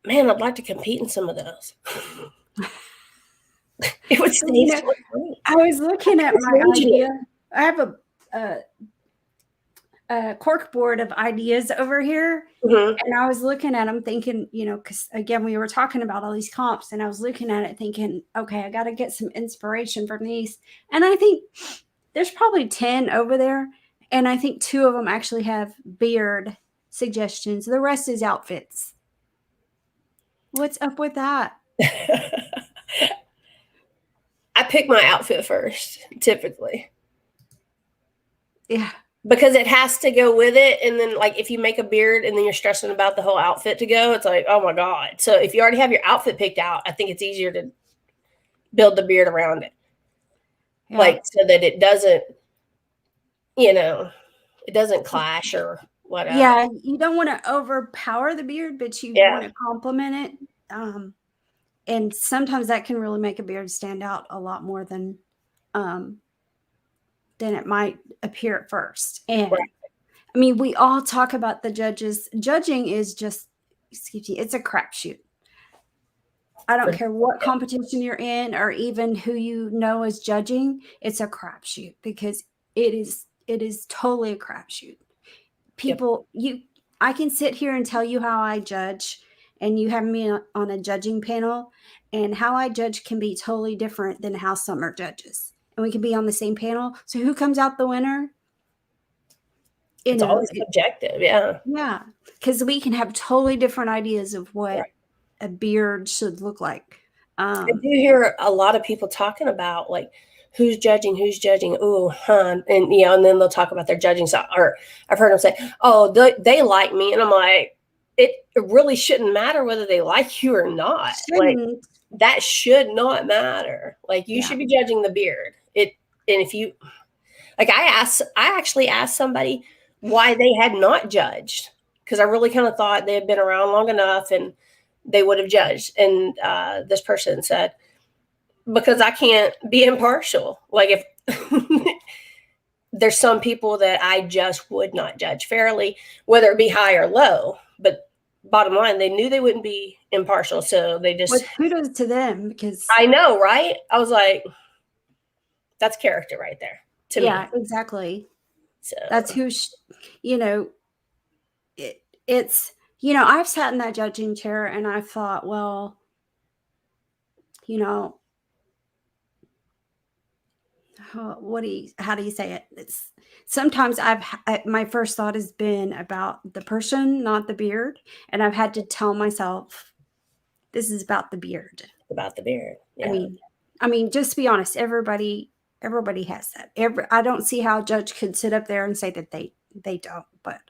Man, I'd like to compete in some of those. It would save so much money. I was looking at my idea. I have a cork board of ideas over here. Mm-hmm. And I was looking at them thinking, you know, because again, we were talking about all these comps, and I was looking at it thinking, okay, I got to get some inspiration from these. And I think there's probably 10 over there. And I think 2 of them actually have beard suggestions. The rest is outfits. What's up with that? I pick my outfit first, typically. Yeah. Because it has to go with it. And then, like, if you make a beard and then you're stressing about the whole outfit to go, it's like, oh my God. So if you already have your outfit picked out, I think it's easier to build the beard around it. Yeah. Like, so that it doesn't, you know, it doesn't clash or whatever. Yeah, you don't want to overpower the beard, but you want to complement it. And sometimes that can really make a beard stand out a lot more than it might appear at first. And I mean, we all talk about the judges. Judging is just, it's a crapshoot. I don't care what competition you're in or even who you know is judging. It's a crapshoot because it is totally a crapshoot. People, I can sit here and tell you how I judge, and you have me on a judging panel, and how I judge can be totally different than how Sommer judges. And we can be on the same panel. So who comes out the winner? It's always subjective, yeah. Yeah, because we can have totally different ideas of what a beard should look like. I do hear a lot of people talking about, like, who's judging? Ooh, huh? And and then they'll talk about their judging style. Or I've heard them say, "Oh, they like me," and I'm like, it really shouldn't matter whether they like you or not. Like that should not matter. Like you should be judging the beard. And if you like, I actually asked somebody why they had not judged, because I really kind of thought they had been around long enough and they would have judged. And this person said, because I can't be impartial. Like if there's some people that I just would not judge fairly, whether it be high or low. But bottom line, they knew they wouldn't be impartial, so they just. Well, kudos to them, because I know, right? I was like, that's character right there to me. Yeah, exactly. So that's who, it's, I've sat in that judging chair and I thought, well, how do you say it? It's sometimes my first thought has been about the person, not the beard. And I've had to tell myself, this is about the beard. About the beard. Yeah. I mean, just to be honest, everybody has that. I don't see how a judge could sit up there and say that they don't, but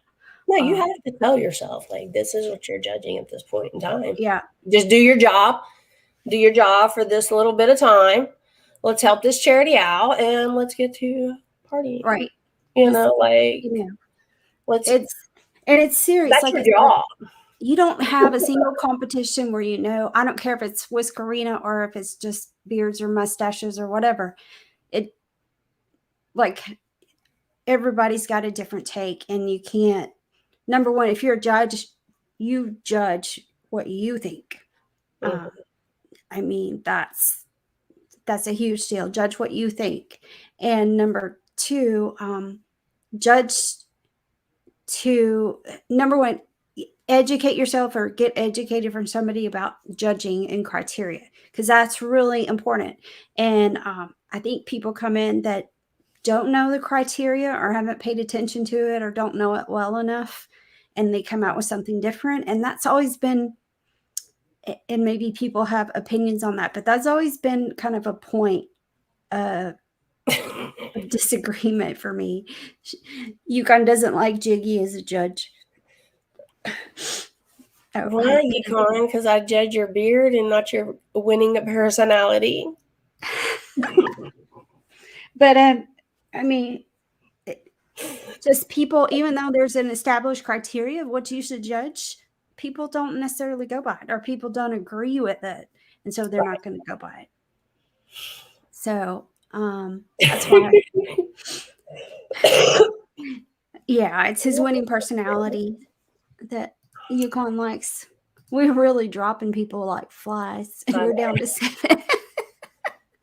no, you have to tell yourself, like, this is what you're judging at this point in time. Yeah. Just do your job. Do your job for this little bit of time. Let's help this charity out and let's get to partying. Right. Let's. It's serious. That's like your job. You don't have a single competition where I don't care if it's Whiskerina or if it's just beards or mustaches or whatever. Everybody's got a different take, and you can't. Number one, if you're a judge, you judge what you think. Mm-hmm. I mean, that's a huge deal. Judge what you think. And number two, number one, educate yourself or get educated from somebody about judging and criteria, because that's really important. And I think people come in that don't know the criteria or haven't paid attention to it or don't know it well enough, and they come out with something different. And that's always been, and maybe people have opinions on that, but that's always been kind of a point of disagreement for me. Yukon doesn't like Jiggy as a judge. Well, Yukon, because I judge your beard and not your winning personality. But I mean, just people, even though there's an established criteria of what you should judge, people don't necessarily go by it, or people don't agree with it, and so they're not going to go by it. So that's why. Yeah, it's his winning personality that Yukon likes. We're really dropping people like flies, and we're down to 7.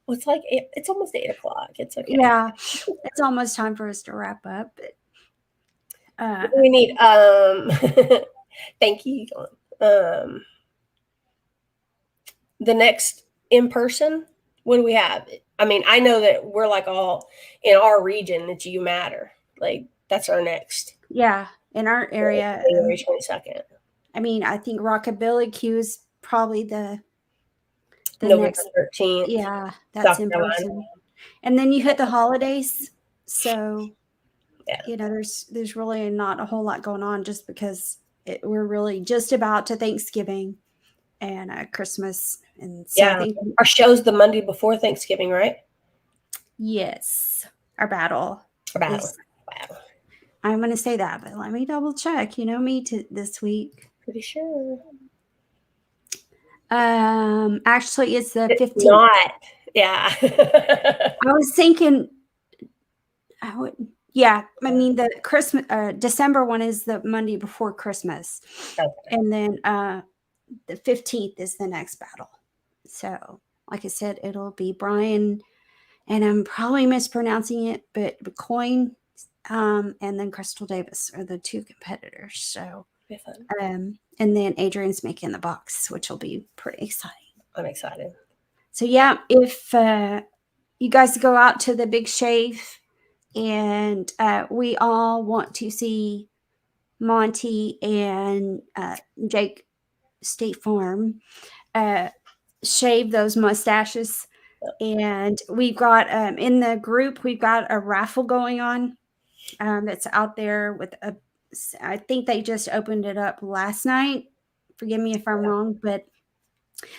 Well, it's almost 8 o'clock. It's okay. Yeah, it's almost time for us to wrap up. But, we need thank you. The next in person, what do we have? I mean, I know that we're like all in our region that you matter. Like that's our next. Yeah, in our area. January 22nd. I mean, I think Rockabilly Q is probably the November next 13th. Yeah, that's in person. And then you hit the holidays. So there's really not a whole lot going on, just because we're really just about to Thanksgiving and Christmas. And so I think our show's the Monday before Thanksgiving, right? Yes. Our battle. Battle. I'm going to say that, but let me double check. Me this week. Pretty sure. Actually, it's the 15th. Not. Yeah. I was thinking. Yeah, I mean the Christmas December one is the Monday before Christmas, and then the 15th is the next battle. So, like I said, it'll be Brian, and I'm probably mispronouncing it, but Coin, and then Crystal Davis are the two competitors. So, and then Adrian's making the box, which will be pretty exciting. I'm excited. So yeah, if you guys go out to the Big Shave. And we all want to see Monty and Jake State Farm shave those mustaches. And we've got in the group, we've got a raffle going on that's out there with I think they just opened it up last night. Forgive me if I'm wrong, but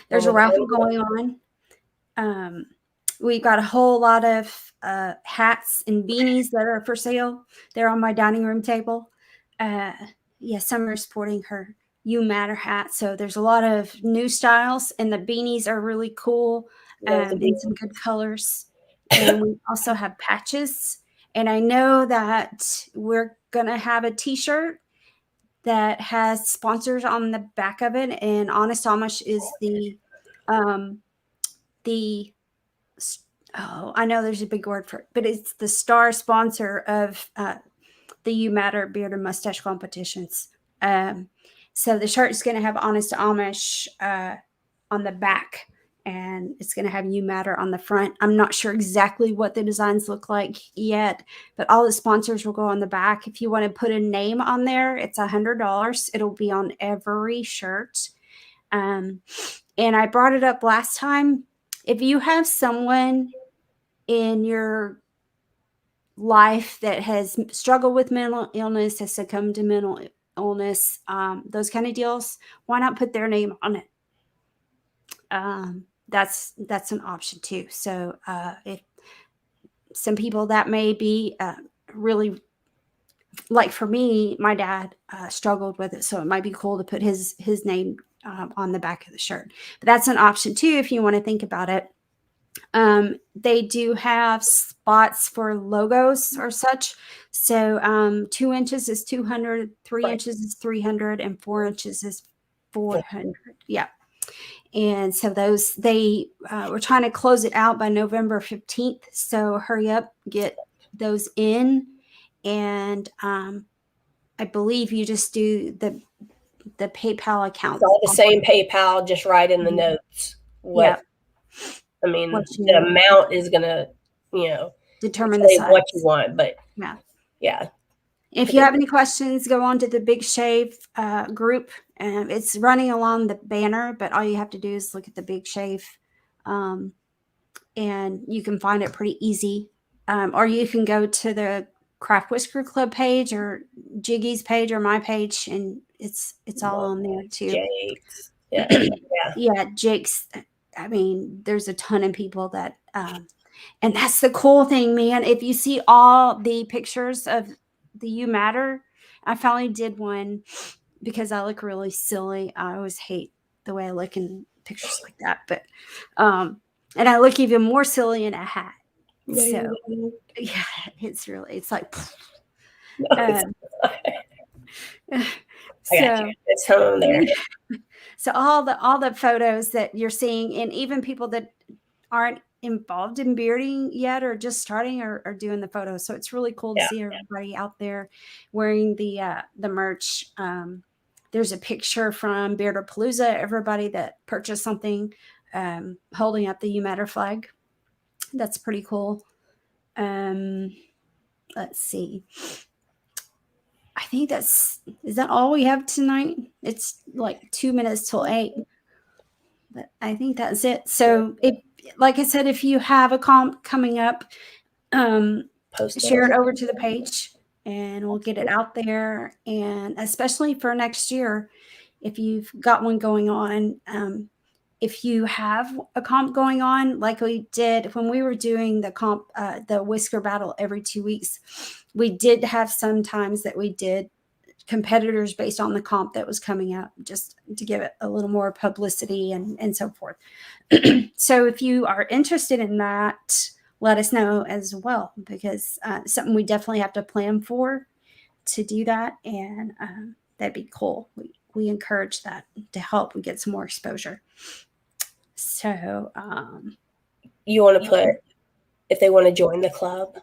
there's a raffle going on. We've got a whole lot of hats and beanies that are for sale. They're on my dining room table. Summer's sporting her You Matter hat. So there's a lot of new styles, and the beanies are really cool in some good colors. And we also have patches. And I know that we're going to have a t-shirt that has sponsors on the back of it. And Honest Amish is the I know there's a big word for it, but it's the star sponsor of the You Matter beard and mustache competitions. So the shirt is going to have Honest Amish on the back, and it's going to have You Matter on the front. I'm not sure exactly what the designs look like yet, but all the sponsors will go on the back. If you want to put a name on there, it's $100. It'll be on every shirt. And I brought it up last time. If you have someone in your life that has struggled with mental illness, has succumbed to mental illness, those kind of deals, why not put their name on it? That's an option too. So if some people that may be really, like for me, my dad struggled with it, so it might be cool to put his name on the back of the shirt. But that's an option too if you want to think about it. They do have spots for logos or such. So 2 inches is 200, 3 inches is 300, and 4 inches is 400. Yeah. And so those, they were trying to close it out by November 15th. So hurry up, get those in. And I believe you just do the PayPal account. It's all the same PayPal, just write in the notes what I mean, the amount is going to, determine the size. What you want, but yeah. If you have any questions, go on to the Big Shave group. It's running along the banner, but all you have to do is look at the Big Shave, and you can find it pretty easy. Or you can go to the Craft Whisker Club page or Jiggy's page or my page, and it's all on there too. Jake's. Yeah, Jake's. I mean, there's a ton of people that, and that's the cool thing, man. If you see all the pictures of the You Matter, I finally did one because I look really silly. I always hate the way I look in pictures like that, but and I look even more silly in a hat. So yeah, it's like so it's home there. So all the photos that you're seeing, and even people that aren't involved in bearding yet or just starting are doing the photos. So it's really cool to see everybody out there wearing the merch. There's a picture from Bearderpalooza, everybody that purchased something holding up the You Matter flag. That's pretty cool. Let's see. I think is that all we have tonight? It's like 2 minutes till 8. But I think that's it. So like I said, if you have a comp coming up, share it over to the page and we'll get it out there. And especially for next year, if you've got one going on, if you have a comp going on, like we did when we were doing the comp, the Whisker battle every 2 weeks, we did have some times that we did competitors based on the comp that was coming out, just to give it a little more publicity and so forth. So if you are interested in that, let us know as well, because something we definitely have to plan for to do that. And that'd be cool. We encourage that to help and get some more exposure. So you want to put if they want to join the club?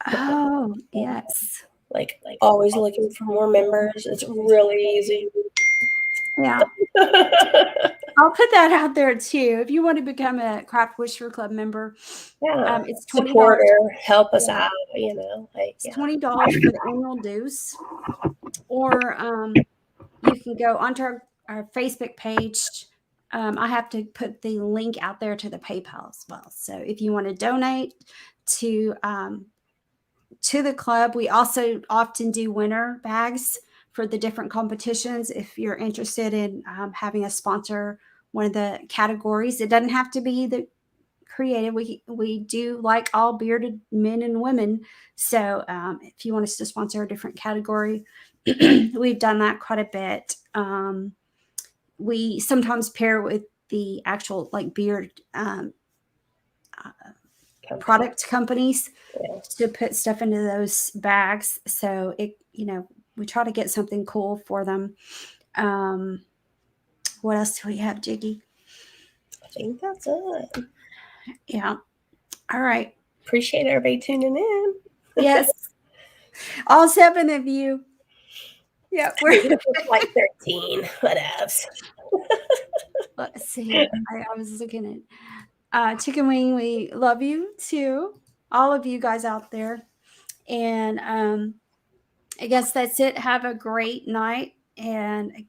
Oh, yes. Like always looking for more members. It's really easy. Yeah. I'll put that out there too. If you want to become a Craft Whisker Club member, it's $20. Support her, help us out, it's $20 for the annual dues. Or you can go onto our Facebook page I have to put the link out there to the PayPal as well. So if you want to donate to the club, we also often do winner bags for the different competitions. If you're interested in having a sponsor one of the categories, it doesn't have to be the creative. We do like all bearded men and women. So if you want us to sponsor a different category, we've done that quite a bit. We sometimes pair with the actual like beard product companies to put stuff into those bags. So we try to get something cool for them. What else do we have, Jiggy? I think that's it. Yeah. All right. Appreciate everybody tuning in. Yes. All 7 of you. Yeah. We're like 13. What else? Let's see. I was looking at Chicken Wing. We love you too. All of you guys out there. And I guess that's it. Have a great night. And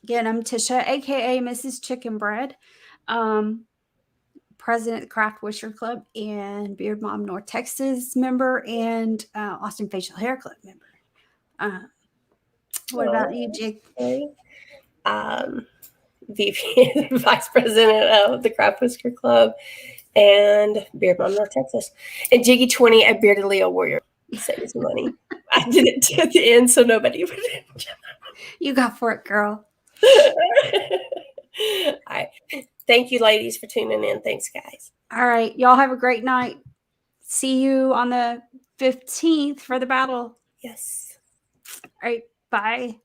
again, I'm Tisha, aka Mrs. Chicken Bread, president of the Craft Whisker Club and Beard Mom North Texas member and Austin Facial Hair Club member. What about you, Jig? VP, Vice President of the Craft Whisker Club and Beard Mom North Texas. And Jiggy 20, a bearded Leo warrior. Saves money. I did it to the end so nobody would. You got for it, girl. All right. Thank you, ladies, for tuning in. Thanks, guys. All right. Y'all have a great night. See you on the 15th for the battle. Yes. All right. Bye.